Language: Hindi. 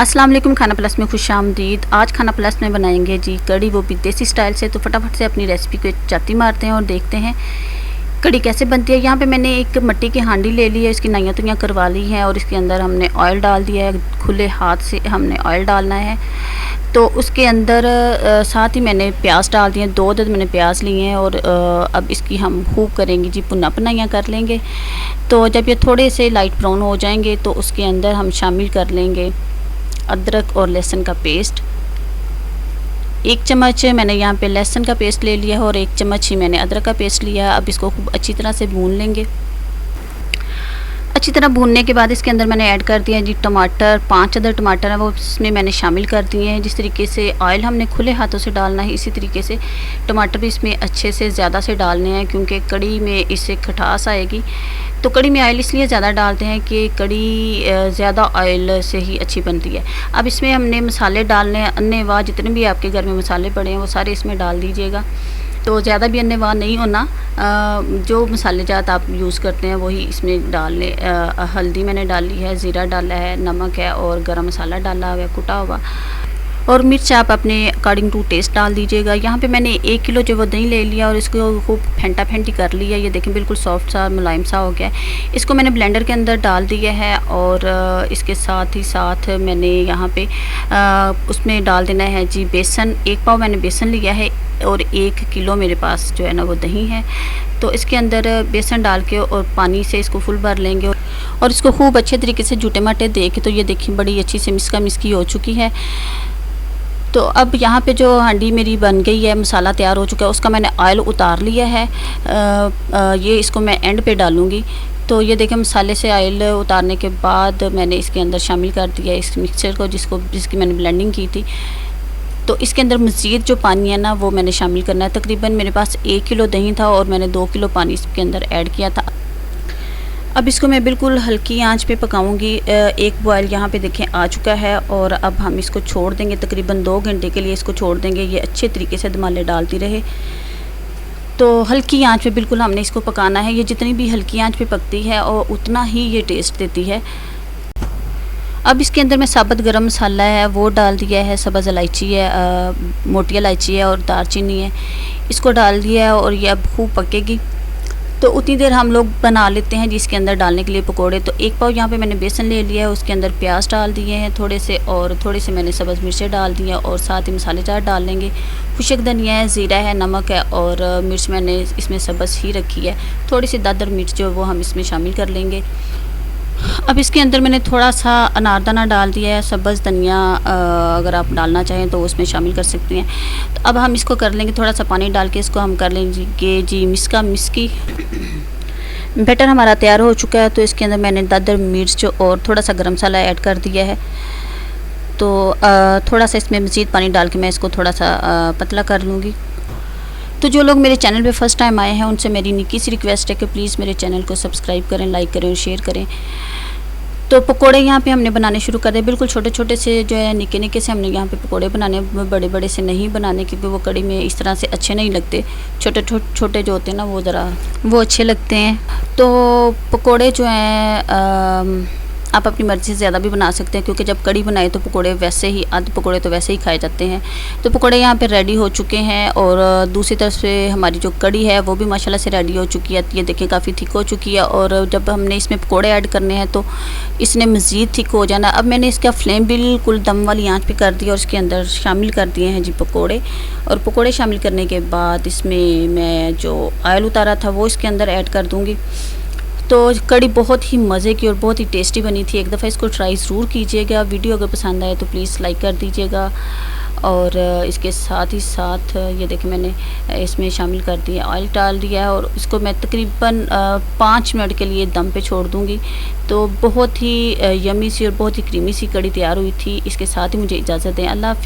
अस्सलाम वालेकुम। खाना प्लस में खुशामदीद। आज खाना प्लस में बनाएंगे जी कड़ी, वो भी देसी स्टाइल से। तो फटाफट से अपनी रेसिपी को चाती मारते हैं और देखते हैं कड़ी कैसे बनती है। यहाँ पे मैंने एक मिट्टी की हांडी ले ली है, इसकी नैया तुइयाँ करवा ली हैं और इसके अंदर हमने ऑयल डाल दिया है। खुले हाथ से हमने ऑयल डालना है। तो उसके अंदर साथ ही मैंने प्याज डाल दिए, 2 अदद मैंने प्याज लिए हैं और अब इसकी हम खूब करेंगे जी पुना पनाइयाँ कर लेंगे। तो जब ये थोड़े से लाइट ब्राउन हो जाएंगे तो उसके अंदर हम शामिल कर लेंगे अदरक और लहसुन का पेस्ट। 1 चम्मच मैंने यहाँ पे लहसुन का पेस्ट ले लिया है और 1 चम्मच ही मैंने अदरक का पेस्ट लिया है। अब इसको खूब अच्छी तरह से भून लेंगे। अच्छी तरह भूनने के बाद इसके अंदर मैंने ऐड कर दिया जी टमाटर। 5 अदर टमाटर हैं वो इसमें मैंने शामिल कर दिए हैं। जिस तरीके से ऑयल हमने खुले हाथों से डालना है, इसी तरीके से टमाटर भी इसमें अच्छे से ज़्यादा से डालने हैं, क्योंकि कड़ी में इससे खटास आएगी। तो कड़ी में ऑयल इसलिए ज़्यादा डालते हैं कि कड़ी ज़्यादा ऑयल से ही अच्छी बनती है। अब इसमें हमने मसाले डालने हैं, अन्य जितने भी आपके घर में मसाले पड़े हैं वो सारे इसमें डाल दीजिएगा। तो ज़्यादा भी अन्य नहीं होना, जो मसाले जात आप यूज़ करते हैं वही इसमें डाल लें। हल्दी मैंने डाली है, ज़ीरा डाला है, नमक है और गरम मसाला डाला हुआ है कुटा हुआ, और मिर्च आप अपने अकॉर्डिंग टू टेस्ट डाल दीजिएगा। यहाँ पे मैंने 1 किलो जो वो दही ले लिया और इसको खूब फेंटा फेंटी कर लिया। ये देखें बिल्कुल सॉफ्ट सा मुलायम सा हो गया है। इसको मैंने ब्लेंडर के अंदर डाल दिया है और इसके साथ ही साथ मैंने यहाँ पे उसमें डाल देना है जी बेसन। 1 पाव मैंने बेसन लिया है और 1 किलो मेरे पास जो है ना वो दही है। तो इसके अंदर बेसन डाल के और पानी से इसको फुल भर लेंगे और इसको खूब अच्छे तरीके से जूटे माटे दे के। तो ये देखिए बड़ी अच्छी से मिसका मिसकी हो चुकी है। तो अब यहाँ पे जो हांडी मेरी बन गई है, मसाला तैयार हो चुका है, उसका मैंने ऑयल उतार लिया है। ये इसको मैं एंड पे डालूँगी। तो ये देखें मसाले से ऑयल उतारने के बाद मैंने इसके अंदर शामिल कर दिया इस मिक्सचर को जिसकी मैंने ब्लेंडिंग की थी। तो इसके अंदर मज़ीद जो पानी है ना वो मैंने शामिल करना है। तकरीबन मेरे पास 1 किलो दही था और मैंने 2 किलो पानी इसके अंदर ऐड किया था। अब इसको मैं बिल्कुल हल्की आंच पे पकाऊंगी। एक बॉयल यहाँ पे देखें आ चुका है और अब हम इसको छोड़ देंगे। तकरीबन 2 घंटे के लिए इसको छोड़ देंगे, ये अच्छे तरीके से दमाले डालती रहे। तो हल्की आंच पे बिल्कुल हमने इसको पकाना है। ये जितनी भी हल्की आंच पे पकती है और उतना ही ये टेस्ट देती है। अब इसके अंदर मैं साबुत गरम मसाला है वो डाल दिया है, सब्ज़ इलायची है, मोटी इलायची है और दालचीनी है, इसको डाल दिया है और ये अब खूब पकेगी। तो उतनी देर हम लोग बना लेते हैं जिसके अंदर डालने के लिए पकोड़े। तो 1 पाव यहाँ पे मैंने बेसन ले लिया है, उसके अंदर प्याज डाल दिए हैं थोड़े से, और थोड़े से मैंने सब्ज़ मिर्चें डाल दी हैं और साथ ही मसाले जार डाल लेंगे। खुशक धनिया है, ज़ीरा है, नमक है और मिर्च मैंने इसमें सब्ज़ ही रखी है। थोड़ी सी दादर मिर्च जो वो हम इसमें शामिल कर लेंगे। अब इसके अंदर मैंने थोड़ा सा अनारदाना डाल दिया है, सब्ज़ धनिया अगर आप डालना चाहें तो उसमें शामिल कर सकते हैं। तो अब हम इसको कर लेंगे, थोड़ा सा पानी डाल के इसको हम कर लेंगे जी मिसका मिसकी। बैटर हमारा तैयार हो चुका है। तो इसके अंदर मैंने दादर मिर्च और थोड़ा सा गरम मसाला ऐड कर दिया है। तो थोड़ा सा इसमें मज़ीद पानी डाल के मैं इसको थोड़ा सा पतला कर लूँगी। तो जो लोग मेरे चैनल पे फर्स्ट टाइम आए हैं उनसे मेरी निक्की सी रिक्वेस्ट है कि प्लीज़ मेरे चैनल को सब्सक्राइब करें, लाइक करें और शेयर करें। तो पकोड़े यहाँ पे हमने बनाने शुरू कर दिए। बिल्कुल छोटे छोटे से जो है निक्के निक्के से हमने यहाँ पे पकोड़े बनाने, बड़े बड़े से नहीं बनाने, क्योंकि वो कड़ी में इस तरह से अच्छे नहीं लगते। छोटे छोटे जो होते हैं ना वो ज़रा वो अच्छे लगते हैं। तो पकोड़े जो हैं आप अपनी मर्ज़ी से ज़्यादा भी बना सकते हैं, क्योंकि जब कड़ी बनाए तो पकोड़े वैसे ही, आधे पकोड़े तो वैसे ही खाए जाते हैं। तो पकोड़े यहाँ पे रेडी हो चुके हैं और दूसरी तरफ से हमारी जो कड़ी है वो भी माशाल्लाह से रेडी हो चुकी है। ये देखें काफ़ी थिक हो चुकी है और जब हमने इसमें पकोड़े ऐड करने हैं तो इसने मज़ीद थिक हो जाना। अब मैंने इसका फ्लेम बिल्कुल दम वाली आँच पर कर दिया और इसके अंदर शामिल कर दिए हैं जी पकौड़े। और पकौड़े शामिल करने के बाद इसमें मैं जो ऑयल उतारा था वो इसके अंदर ऐड कर दूँगी। तो कड़ी बहुत ही मज़े की और बहुत ही टेस्टी बनी थी। एक दफ़ा इसको ट्राई ज़रूर कीजिएगा। वीडियो अगर पसंद आए तो प्लीज़ लाइक कर दीजिएगा। और इसके साथ ही साथ ये देखिए मैंने इसमें शामिल कर दिया, ऑयल डाल दिया है और इसको मैं तकरीबन 5 मिनट के लिए दम पे छोड़ दूँगी। तो बहुत ही यमी सी और बहुत ही क्रीमी सी कड़ी तैयार हुई थी। इसके साथ ही मुझे इजाज़त दें। अल्लाह हाफ़िज़।